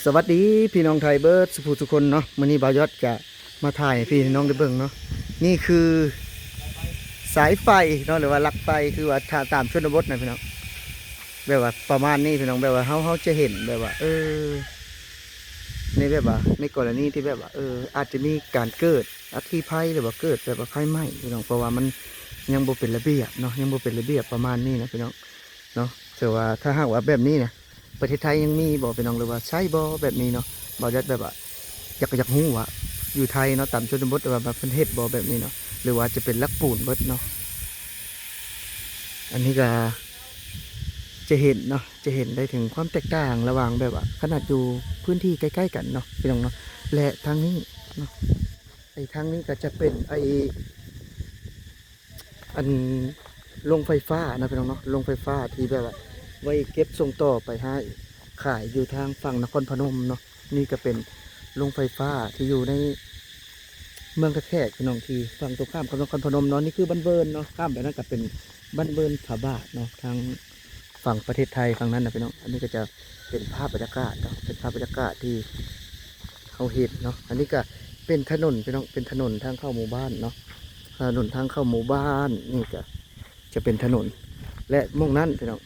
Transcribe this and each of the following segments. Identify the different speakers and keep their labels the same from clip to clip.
Speaker 1: สวัสดีพี่น้องไทยเบิร์ดสุภูทุกคนเนาะมื้อนี้บ่าวยอดจะมาถ่ายให้พี่น้องได้เบิ่งเนาะนี่คือสายไฟเนาะหรือว่าลักไฟคือว่าถ้าตามชนบทนะพี่น้องแบบว่าประมาณนี้พี่น้องแบบว่าเฮาจะเห็นแบบว่าในแบบว่าในกรณีที่แบบว่าอาจจะมีการเกิดอัคคีภัยหรือว่าเกิดแบบว่าไฟไหม้พี่น้องเพราะว่ามันยังบ่เป็นระเบียบเนาะยังบ่เป็นระเบียบประมาณนี้นะพี่น้องเนาะแต่ว่าถ้าหากว่าแบบนี้เนี่ยประเทศไทยยังมีบ่พี่น้องหรือว่าใช่บ่แบบนี้เนาะบ่ยัดแบบว่าอยากฮู้ว่าอยู่ไทยเนาะตามชนบทว่าแบบประเทศบ่แบบนี้เนาะหรือว่าจะเป็นลักปูนเบิดเนาะอันนี้ก็จะเห็นเนาะจะเห็นได้ถึงความแตกต่างระหว่างแบบว่าขนาดอยู่พื้นที่ใกล้ๆกันเนาะพี่น้องเนาะและทางนี้เนาะไอ้ทางนี้ก็จะเป็นอันโรงไฟฟ้านะพี่น้องเนาะโรงไฟฟ้าที่แบบว่าไว้เก็บส่งต่อไปให้ขายอยู่ทางฝั่งนครพนมเนาะนี่ก็เป็นโรงไฟฟ้าที่อยู่ในเมืองตะแคกพี่น้องที่ฝั่งตรงข้ามกับนครพนมเนาะนี่คือบ้านเบิร์นเนาะข้ามไปนั่นก็เป็นบ้านเบิร์นผาบาทเนาะทางฝั่งประเทศไทยฝั่งนั้นนะพี่น้องอันนี้ก็จะเป็นภาพบรรยากาศเนาะเป็นภาพบรรยากาศที่เขาเห็นเนาะอันนี้ก็เป็นถนนพี่น้องเป็นถนนทางเข้าหมู่บ้านเนาะถนนทางเข้าหมู่บ้านนี่ก็จะเป็นถนนและมุ่งนั้นพี่น้อง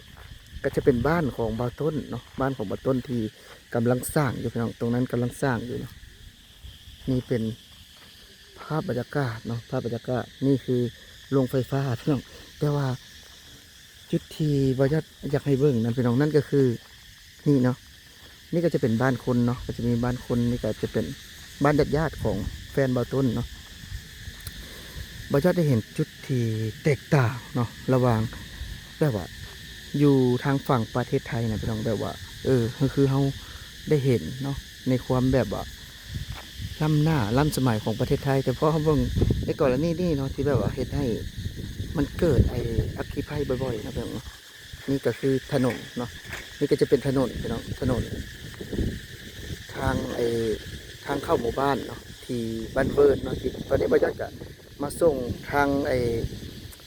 Speaker 1: ก็จะเป็นบ้านของบ่าวต้นเนาะบ้านของบ่าวต้นที่กำลังสร้างอยู่พี่น้องตรงนั้นกำลังสร้างอยู่เนาะนี่เป็นภาพบรรยากาศเนาะภาพบรรยากาศนี่คือโรงไฟฟ้าพี่น้องแต่ว่าจุดที่บ่าวอยากให้เบิ่งนั่นพี่น้องนั่นก็คือนี่เนาะนี่ก็จะเป็นบ้านคนเนาะก็จะมีบ้านคนนี่ก็จะเป็นบ้านญาติของแฟนบ่าวต้นเนาะบ่าวได้เห็นจุดที่แตกต่างเนาะระหว่างแบบว่าอยู่ทางฝั่งประเทศไทยนะพี่น้องแบบว่าก็คือเราได้เห็นเนาะในความแบบว่าล้ำหน้าล้ำสมัยของประเทศไทยแต่พอเขาเบิ่งในกรณีนี้เนาะที่แบบว่าเหตุให้มันเกิดอัคคีภัยบ่อยๆนะพี่น้องเนาะนี่ก็คือถนนเนาะนี่ก็จะเป็นถนนพี่น้องถนนทางทางเข้าหมู่บ้านเนาะที่บ้านเวิร์ดเนาะที่ตอนนี้บ่าวก็มาส่งทาง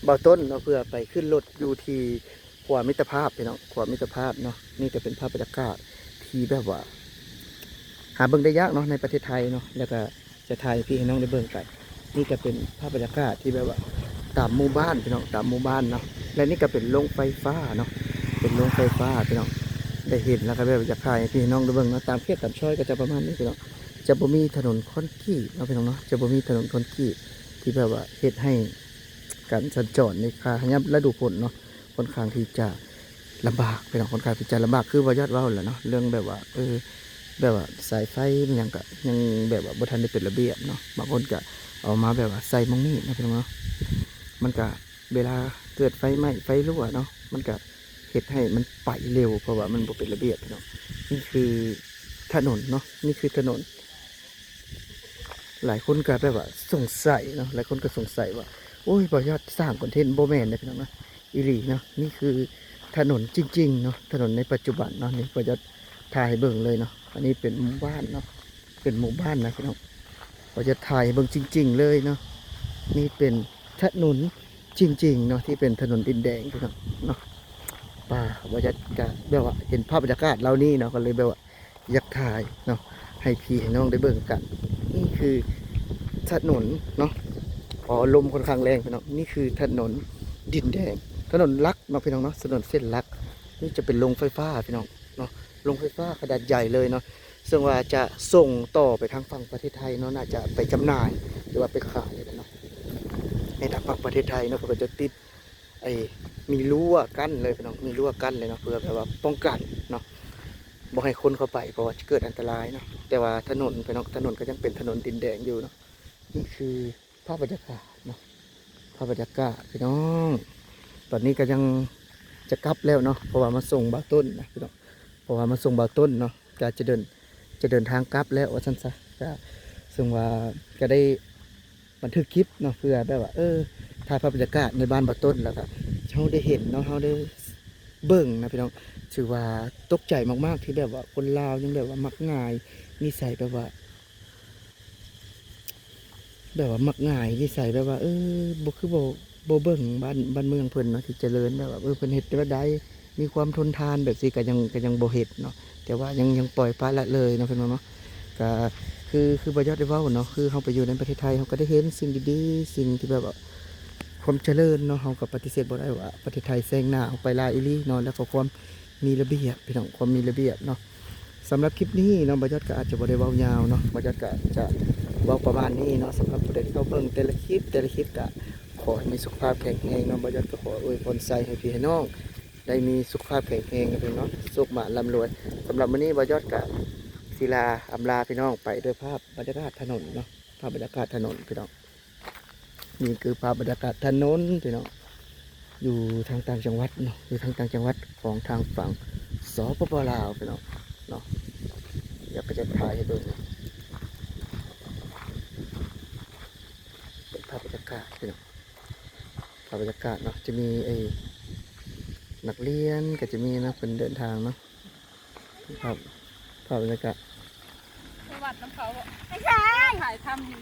Speaker 1: บ่าวต้นเนาะเพื่อไปขึ้นรถอยู่ที่ขวามิตรภาพพี่น้องขวามิตรภาพเนาะนี่จะเป็นภาพบรรยากาศที่แบบว่าหาเบิ่งได้ยากเนาะในประเทศไทยเนาะแล้วก็จะถ่ายพี่ให้น้องได้เบิ่งไปนี่ก็เป็นภาพบรรยากาศที่แบบว่าตามหมู่บ้านพี่น้องตามหมู่บ้านเนาะและนี่ก็เป็นโรงไฟฟ้าเนาะเป็นโรงไฟฟ้าพี่น้องได้เห็นแล้วก็แบบอยากถ่ายให้พี่น้องได้เบิ่งเนาะตามเขตตามช่อยก็จะประมาณนี้พี่น้องจะบ่มีถนนคอนกรีตเนาะพี่น้องเนาะจะบ่มีถนนคอนกรีตที่แบบว่าเฮ็ดให้การสัญจรในย่ำฤดูฝนเนาะค่อนข้างที่จะลำบากพี่น้องค่อนข้างที่จะลำบากคือว่ายอดว่าแหละเนาะเรื่องแบบว่าแบบว่าสายไฟมันยังแบบว่าบ่ทันได้เป็นระเบียบเนาะบางคนก็เอามาแบบว่าใส่มองนี่นะพี่น้องเนาะมันก็เวลาเกิดไฟไหม้ไฟรั่วเนาะมันก็เหตุให้มันไปเร็วเพราะว่ามันบ่เป็นระเบียบพี่น้องนี่คือถนนเนาะนี่คือถนนหลายคนก็แบบว่าสงสัยเนาะหลายคนก็สงสัยว่าโอ้ยบ่ยอดสร้างคอนเทนต์โบแมนนะพี่น้องนะอีหลีเนาะนี่คือถนนจริงๆเนาะถนนในปัจจุบันเนาะนี่บ่ยอดถ่ายเบิ่งเลยเนาะอันนี้เป็นหมู่บ้านเนาะเป็นหมู่บ้านนะพี่น้องบ่ยอดถ่ายเบิ่งจริงๆเลยเนาะนี่เป็นถนนจริงๆเนาะที่เป็นถนนดินแดงพี่น้องเนาะป่าบ่ยอดก็แบบว่าเห็นภาพบรรยากาศเหล่านี้เนาะก็เลยแบบว่าอยากถ่ายเนาะให้พี่ให้น้องได้เบิ่งกันนี่คือถนนเนาะอ๋อลมค่อนข้างแรงพี่น้องนี่คือถนนดินแดงถนนลักเนาะพี่น้องเนาะถนนเส้นลักนี่จะเป็นโรงไฟฟ้าพี่น้องเนาะโรงไฟฟ้าขนาดใหญ่เลยเนาะซึ่งว่าจะส่งต่อไปทางฝั่งประเทศไทยเนาะน่าจะไปจำหน่ายหรือว่าไปขายเนาะในทางฝั่งประเทศไทยเนาะเขาก็จะติดไอ้มีรั้วกั้นเลยพี่น้องมีรั้วกั้นเลยเนาะเพื่อแบบว่าป้องกันเนาะบ่ให้คนเข้าไปเพราะว่าจะเกิดอันตรายเนาะแต่ว่าถนนพี่น้องถนนก็ยังเป็นถนนดินแดงอยู่เนาะนี่คือภาพบรรยากาศเนาะภาพบรรยากาศพี่น้องตอนนี้ก็ยังจะกลับแล้วเนาะเพราะว่ามาส่งบ่าวต้นนะพี่น้องเพราะว่ามาส่งบ่าวต้นเนาะก็จะเดินทางกลับแล้วว่าซั่นซะก็ซึ่งว่าก็ได้บันทึกคลิปเนาะเพื่อแบบว่าถ่ายภาพบรรยากาศในบ้านบ่าวต้นแล้วก็เราได้เห็นเนาะเราได้เบิ่งนะพี่น้องถือว่าตกใจมากๆที่แบบว่าคนลาวยังแบบว่ามักง่ายนิสัยแบบว่ามักง่ายนิสัยแบบว่าบ่คือบ่เบิ่งบ้านเมืองเพิ่นเนาะที่เจริญแบบว่าเพิ่นเฮ็ดแต่ว่าใด มีความทนทานแบบสิก็ยังบ่เฮ็ดเนาะแต่ว่ายังปล่อยปละละเลยเนาะพี่น้องเนาะก็คือบ่ยอดได้เว้าเนาะคือเฮาไปอยู่ในประเทศไทยเฮาก็ได้เห็นสิ่งดีๆสิ่งที่แบบว่าความเจริญเนาะเฮาก็ปฏิเสธบ่ได้ว่าประเทศไทยแซงหน้าเฮาไปหลายอีหลีเนาะแล้วก็ความมีระเบียบพี่น้องความมีระเบียบเนาะสำหรับคลิปนี้เนาะบ่ยอดก็อาจจะบ่ได้เว้ายาวเนาะบ่ยอดก็จะเว้าประมาณนี้เนาะสำหรับผู้ใดที่เขาเบิ่งแต่ละคลิปก็ขอให้มีสุขภาพแข็งแรงเนาะบ่ยอดก็ขออวยพรใส่ให้พี่ให้น้องได้มีสุขภาพแข็งแรงกันพี่เนาะสุขมาร่ำรวยสำหรับมื้อนี้บ่ยอดก็ศิลาอำลาพี่น้องไปด้วยภาพบรรยากาศถนนเนาะภาพบรรยากาศถนนพี่น้องนี่คือภาพบรรยากาศถนนพี่น้องอยู่ทางต่างจังหวัดเนาะอยู่ทางต่างจังหวัดของทางฝั่งสปปลาวพี่น้องเนาะอยากไปจะถ่ายให้ดูนะเป็นภาพบรรยากาศพี่น้องภาพบรรยากาศเนาะจะมีไอ้นักเรียนก็จะมีนะเป็นเดินทางเนาะภาพบรรยากาศ
Speaker 2: สวัสดีน้ำเขาบอกไม่ใช่ถ่ายทำอยู่